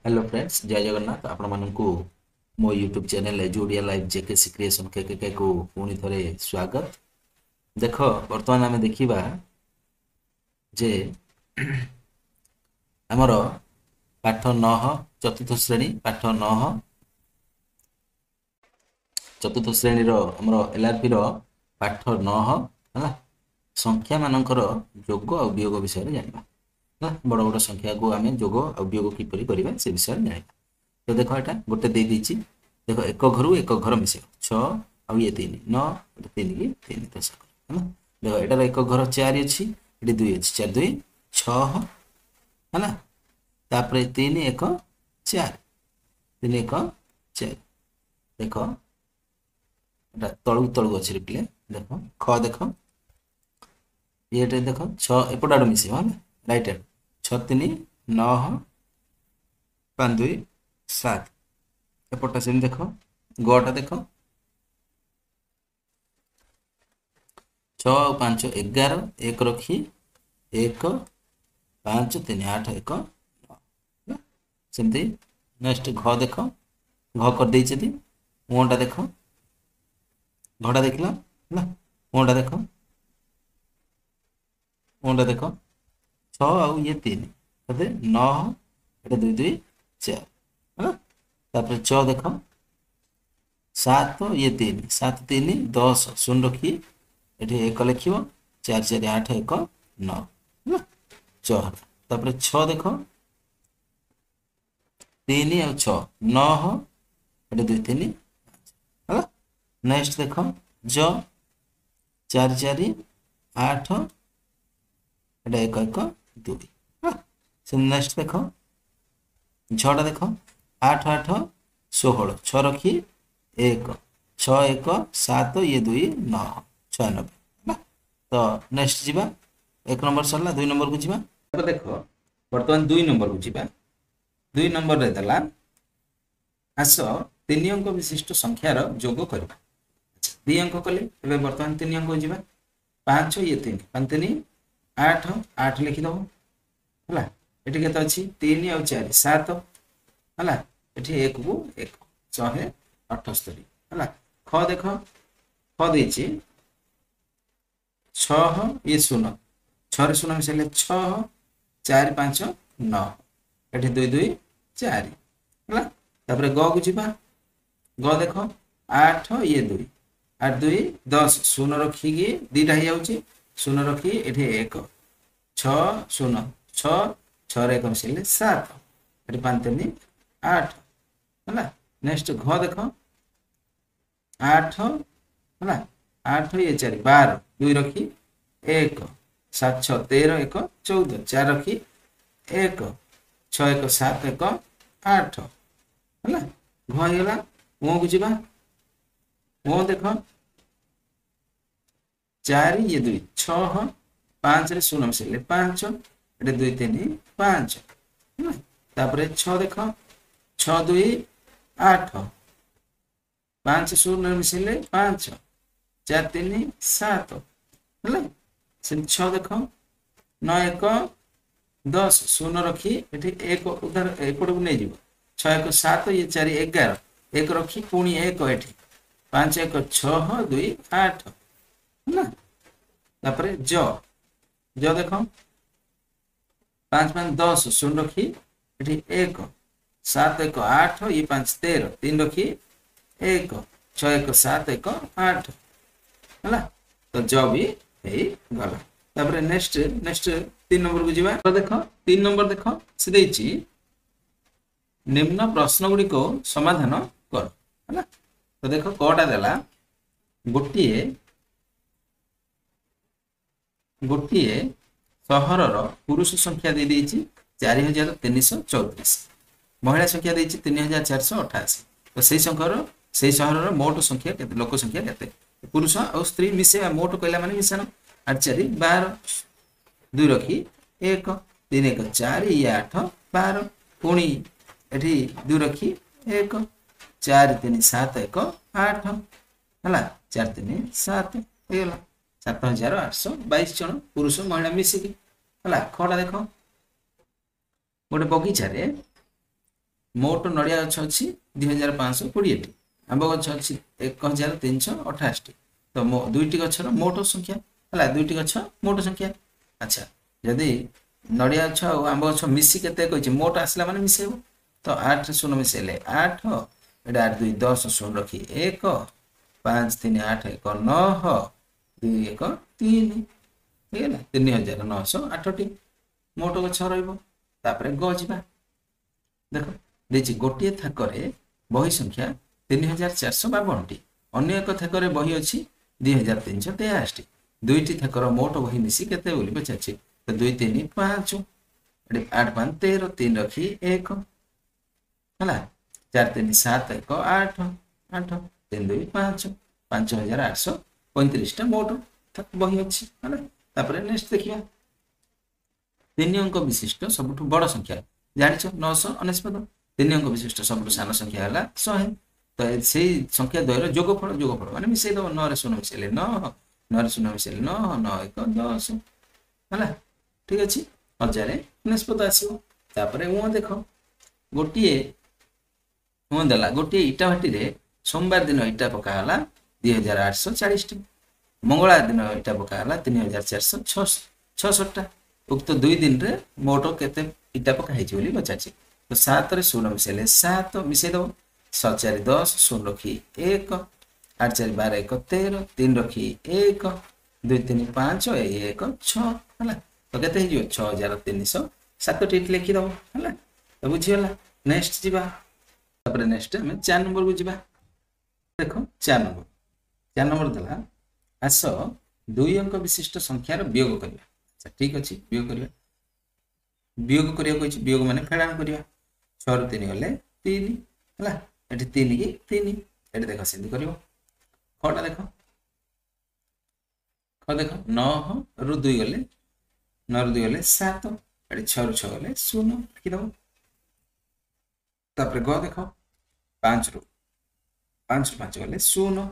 Hello friends जय जगन्नाथ आपण माननकु मो यूट्यूब चैनल एजुडिया लाइव जेकेसी क्रिएशन केकेके को पुणी थरे स्वागत। देख वर्तमान आम देखा जे आमर पाठ 9 चतुर्थ श्रेणी पाठ 9 चतुर्थ श्रेणी आमर एलआरपी पाठ 9 है संख्या मानकर जोग और वियोग विषय जाना बड़ बड़ संख्या को आम जोग और वियोग किपर करवा से विषय जाना। तो देख यहाँ गोटे दे देख एक घर एक घर मिसे 6 आउ ये 3 9 3 की 3 दश है देख एटार एक घर 4 अच्छी ये 2 अच्छी 4 2 6 है तापर 3 1 4 3 1 4 देख तलू तलू अच्छे रिप्ले देख ख देख ये देख 6 एपट आड़ मिस रईट आड़ 6 3 9 5 2 7 एपटा से देख गटा देख 6 और 5 11 एक रखी 1 5 3 8 1 9 सेमती नेक्स्ट घ देख घ कर देती मुँटा देख घटा देख मुँटा देख मुँटा देख 6 आउ ये 3 9 ये 2 2 4 है तापर 6 देख 7 ये 3 7 3 10 शून्य रखी ये 1 लिख 4 4 8 1 9 है 4 तापर 6 देख 3 और 6 9 ये 2 3 है नेक्स्ट देख ज 4 4 8 ये 1 1 2 से नेक्स्ट देख झटा देख 8 8 16 6 रखी 1 6 1 7 ये 2 9 96 तो नेक्स्ट जीवा 1 नंबर सरला 2 नंबर को जीवा देख बर्तमान 2 नंबर को जीवा 2 नंबर रे दला आस 3 अंक विशिष्ट संख्यार जोग करबा 2 अंक कले एबे बर्तमान 3 अंक जीवा 5 ये 3 5 3 8 8 लिखि दो हला एठी केते अछि 3 और 4 7 हला एठी 1 को 1 178 हला ख देख ख देछि 6 ये 0 6 रे 0 मिसले 6 4 5 9 एठी 2 2 4 हला तापर ग को जिबा ग देख 8 ये 2 8 2 10 0 रखी के दीटा हे जाउची 0 रखी एठी 1 6 0 6 6 रे 1 मिसले 7 एठी 5 3 8 है नेक्स्ट घ देख 8 है 8 ये 4 12 2 रखी 1 7 6 13 1 14 4 रखी 1 6 1 7 1 8 है घ गला मो को जीवा मो देख 4 ये 2 6 5 रे 0 मिसले 5 एटे 2 3 5 है तापर 6 देख 6 2 8 5 0 मिसले 5 4 3 7 है से 6 देख 9 1 10 0 रखी एठी 1 उधर एपट को नहीं जीव 6 1 7 ये 4 11 1 रखी पुणी 1 एठी 5 1 6 2 8 है तापर ज देख 5 5 10 0 रखी एठी 1 7 1 8 ये 5 13 3 रखी 1 6 1 7 1 8 है तो ज भी है गला तापर नेक्स्ट 3 नंबर को जीवा तो देख 3 नंबर देख से देछि निम्न प्रश्न गुडी को समाधान कर है तो देख कोटा देला गोटिए सहरर पुरुष संख्या दे देछि 4334 महिला संख्या देछि 3488 तो सही सहरर मोट संख्या केते लोक संख्या केते पुरुष और स्त्री मिसे मोट कहला माने मिसन 8 4 12 2 रखी 1 3 1 4 ये 8 12 पुणी एठी 2 रखी 1 4 3 7 1 8 हला 4 3 7 हेला 7822 जन पुरुष महिला मिसिकी हला खडा देख गोटे बगीचा रे मोट नड़िया गछ अच्छी 2520 आंब गछ अच्छी 1328 तो दुईटी गछर मोट संख्या है दुईटी गछ मोट संख्या। अच्छा जदि नड़िया गछ और आंब गछ मिसी के मोट आसला माने मिसेब तो 8 शून्य मिसेले 8 एटा 8 2 10 शून्य रखी 1 5 3 8 1 9 2 1 3 ହେଇଗଲା 3908ଟି ମୋଟ ଗଛ ରହିବ। ତାପରେ ଗ ଯିବା ଦେଖ ଦେଇଛି ଗୋଟିଏ ଥାକରେ ବହି ସଂଖ୍ୟା 3452ଟି ଅନ୍ୟ ଏକ ଥାକରେ ବହି ଅଛି 2383ଟି ଦୁଇଟି ଥାକର ମୋଟ ବହି ମିଶି କେତେ ବୋଲି ପଚାରିଛି ତ 2 3 5 ଏଠି 8 5 13 3 ରଖି 1 ହେଲା 4 3 7 1 8 8 3 2 5 5835ଟା ମୋଟ ବହି ଅଛି ହେଲା। तापरे नेक्स्ट देखिया 3 अंक विशिष्ट सबुठ बड़ संख्या जानिछ 999 3 अंक विशिष्ट सबुठ सान संख्या हला 100 तो सेही संख्या द्वयर जोगफल माने मिसै दो 9 रे 0 मिसैले 9 9 रे 0 मिसैले 9 9 1 10 हला ठीक अछि 1000 निष्पत्ति आसीबो। तापरे वो देखो गोटिए वो देला गोटिए इटा भाटी रे सोमवार दिन इटा पका हला 2840 टी मंगलवार दिन इटा पका हला 3466 उक्त 2 दिन रे मोट केते इटा पका हेछि बोली बचाछि तो 7 रे 0 मिसेले 7 मिसे दो 7 4 10 0 रखी 1 8 4 12 1 13 3 रखी 1 2 3 5 1 6 हला तो केते हेजियो 6307 टी लिखि दो हला तो बुझी होला। नेक्स्ट जीवा तापर नेक्स्ट हम 4 नंबर को जीवा देखो 4 नंबर दला आस 2 अंक विशिष्ट संख्यार वियोग करिया। अच्छा ठीक अछि वियोग करिया कहछि वियोग माने फेडान करिया 6 रु 3 गले 3 हला एठी 3 की 3 एठी देखो सिंधी करियो खटा देखो 9 रु 2 गले 9 रु 2 गले 7 एठी 6 रु 6 गले 0 लिखि दबो। तापर ग देखो 5 रु 5 गले 0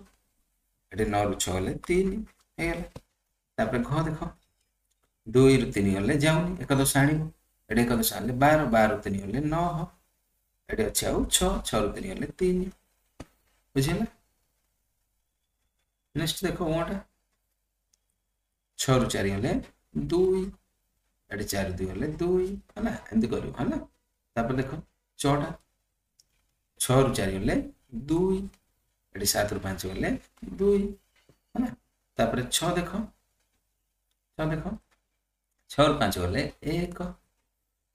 एटे 9 रु 6 गले 3 हेगला। तापर घ देखो 2 रु 3 गले जाउनी एक दस आनिबो एटे एक दस आले 12 12 रु 3 गले 9 एटे अछि आउ 6 6 रु 3 गले 3 बुझिला। नेक्स्ट देखो ओटा 6 रु 4 गले 2 एटे 4 रु 2 गले 2 हला एंदी करियो हला। तापर देखो 6टा 6 रु 4 गले 2 एटी 7 रु 5 गले 2 है तापर 6 देखो 6 रु 5 गले 1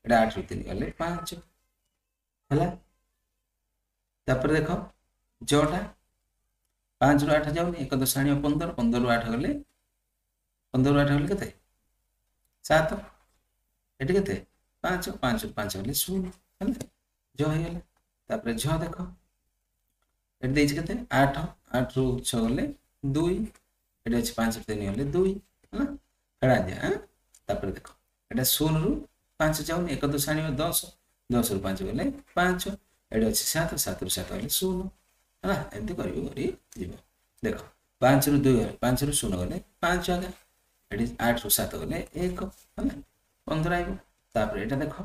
एटा 8 रु 3 गले 5 हला। तापर देखो जोटा 5 रु 8 जाउनी एक दस आनियो 15 15 रु 8 गले 15 रु 8 गले केते 7 एटी केते 5 5 रु 5 गले 0 हला जो हे गेला। तापर झ देखो एट देछि केते 8 8 रु 6 गले 2 एट अछि 5 रु 3 गले 2 हला फेडा दिया। तापर देखो एटा 0 रु 5 जाउनी एक दस आनियो 10 10 रु 5 गले 5 एट अछि 7 7 रु 7 गले 0 हला एंती करियो करी जीवो। देखो 5 रु 2 गले 5 रु 0 गले 5 आगे एट 8 रु 7 गले 1 हला 15 आइबो। तापर एटा देखो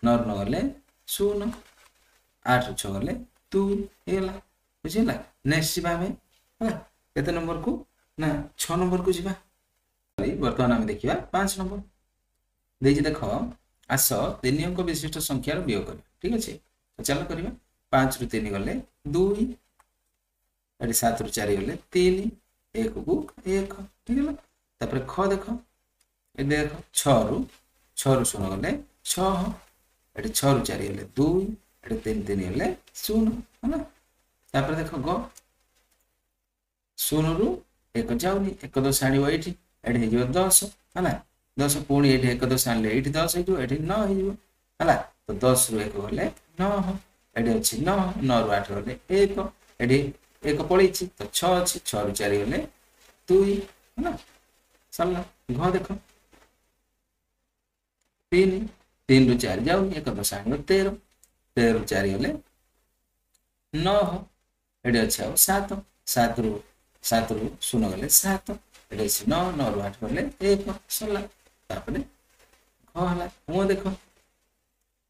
9 रु 9 गले 0 8 रु 6 गले 2 हेला बुझिला। नेक्स्ट जीवा हमें हला केते नंबर को ना 6 नंबर को जीवा वर्तमान हम देखिबा 5 नंबर देछि देखो आस 3 अंक विशिष्ट संख्यार वियोग कर ठीक अछि तो चलो करिबा 5 रु 3 गले 2 एटी 7 रु 4 गले 3 1 को 1 ठीक है। तापर ख देखो ए देखो 6 रु 0 गले 6 एटी 6 रु 4 गले 2 एटी 3 3 गले 0 है। तापर देखो ग 0 रु 1 जाउनी एक दस आनिबो एठी एठी हे जो 10 हला 10 पुणी एठी एक दस आनले एठी 10 हे जो एठी 9 हे जो हला तो 10 रु 1 गले 9 एठी अछि 9 9 रु 8 गले 1 एठी 1 पळैछि तो 6 अछि 6 रु 4 गले 2 हला सल्ला घ देखो 3 3 रु 4 जाउनी एक दस आनिबो 13 13 रु 4 गले 9 एठी अछि 7 7 रु 0 गले 7 एठी 9 9 रु 8 गले 1 सला। तापर घ हला वो देखो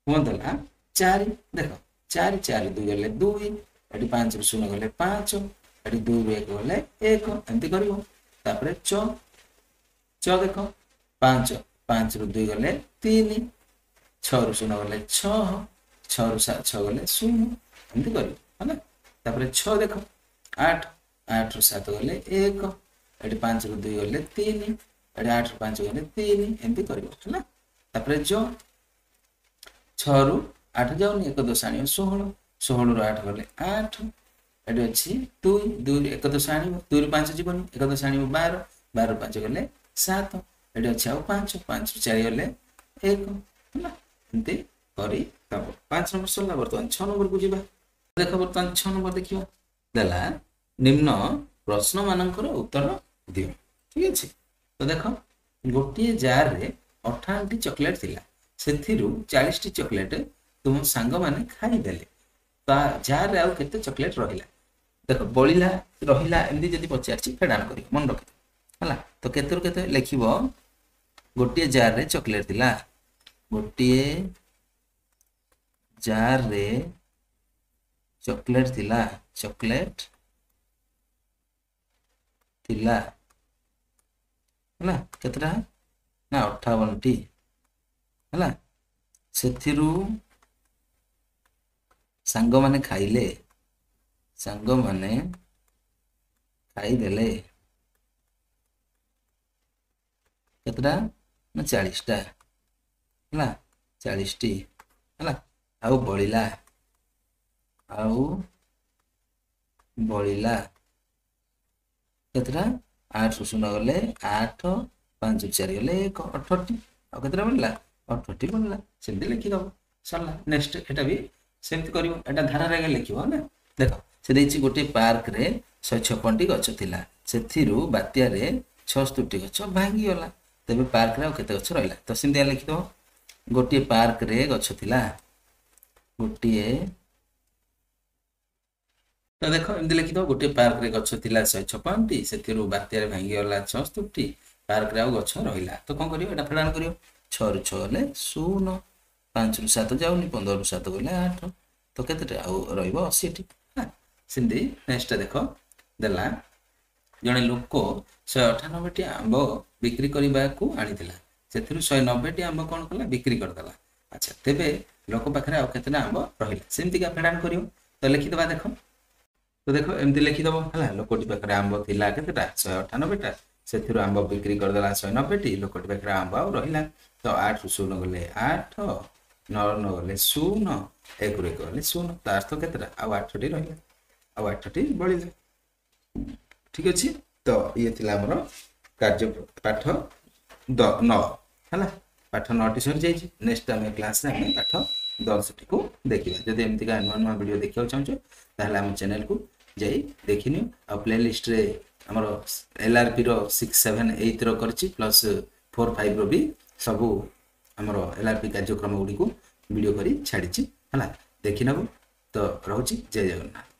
वो दला 4 देखो 4 4 2 ଗଲେ 2 ଏଠି 5 ରୁ 0 ଗଲେ 5 ଏଠି 2 ରୁ 1 ଗଲେ 1 ଏମିତି କରିବ ତାପରେ च देख 5 5 ରୁ 2 ଗଲେ 3 6 ରୁ 0 ଗଲେ 6 6 ରୁ 6 ଗଲେ 0 ଏମିତି କରିବ ହେଲା ତାପରେ 6 देख 8 8 ରୁ 7 ଗଲେ 1 एटी 5 ରୁ 2 गले 3 एटी 8 ରୁ 5 गले 3 एंती करिवो हैला तापरे जो 6 ରୁ 8 जाउनी 1 2 आनियो 16 16 ରୁ 8 गले 8 एटी अछि 2 2 1 2 आनियो 2 ରୁ 5 जीवनी 1 2 आनियो 12 12 ରୁ 5 गले 7 एटी अछि आ 5 5 ରୁ 4 गले 1 हैला एंती करी तब 5 नंबर सला वर्तमान 6 नंबर को जीवा देखो वर्तमान 6 नंबर देखियो देला निम्न प्रश्न मानकर उत्तर दियो ठीक अछि तो देखो गोटे जार रे 58 टी चॉकलेट थिला सेथिरु 40 टी चॉकलेट तुम सांग माने खाई देले ता जार रे आउ केते चॉकलेट रहिला देखो बळिला रहिला एमदी जदी पचारछि फेडान करियो मन रख हला तो केते रु केते लिखिबो गोटे जार रे चॉकलेट थिला गोटे जार रे चॉकलेट थिला चॉकलेट थिला हला केतरा ना 58 टी हला सेथिरु सांग माने खाइले सांग माने खाई देले केतरा ना 40 टा हला 40 टी हला आउ बळिला केतरा 8 ରୁ 0 गले 8 5 ରୁ 4 गले 1 68 आ केतरा बनला 68 बनला सेमती लिखि दबो सरला नेक्स्ट एटा भी सेमती करिवो एटा धारा रे लिखिबो ना देखो से देछि गोटे पार्क रे 156 टी गछ थिला सेथिरु बात्या रे 66 टी गछ भांगी गला तबे पार्क रे केते गछ रहिला तो सेमती लिखि दबो गोटे पार्क रे गछ थिला गोटे तो देखो एमदी लिखि दो गोटे पार्क रे गछ थिला 156 टी सेथिरु बात्या रे भांगी गला 66 टी पार्क रे आ गछ रहिला तो कोन करियो एटा फेडान करियो 6 ରୁ 6 ले 0 5 ରୁ 7 जाउनी 15 ରୁ 7 गले 8 तो केते आ रहिबो 80 टी हां सिंधी नेक्स्ट देखो देला जने लोक 198 टी आंबो बिक्री करबा को आनिथिला सेथिरु 190 टी आंबो कोन कला बिक्री कर देला अच्छा तेबे लोक पाखरे आ केते आंबो रहिला सिंधी का फेडान करियो तो लिखि दबा देखो तो देखो एमती लिखि दबो हला लोकटी पाखरे आंबो थिला केतेटा 198 टा सेथिरु आंबो बिक्री कर देला 190 टी लोकटी पाखरे आंबो आ रहिला तो 8 ରୁ 0 गले 8 9 9 गले 0 1 ରୁ 1 गले 0 तार तो केतेटा आ 8 टी रहिला आ 8 टी बळिला ठीक अछि तो ये थिला हमरो कार्य पाठ 9 हला पाठ 9 टी सर जाई नेक्स्ट टाइम क्लास रे हम पाठ 10 टी को देखिबा जदि एमती का नवा वीडियो देखियो चाहछो ताहले हम चैनल को जाई देखिनियो आ प्लेलिस्ट रे हमरो एलआरपी रो 6 7 8 रो करछि प्लस 4 5 रो भी सबु हमरो एलआरपी कार्यक्रम गुडी को वीडियो करी छाडिछि हला देखिनबो तो रहउछि जय जगन्नाथ।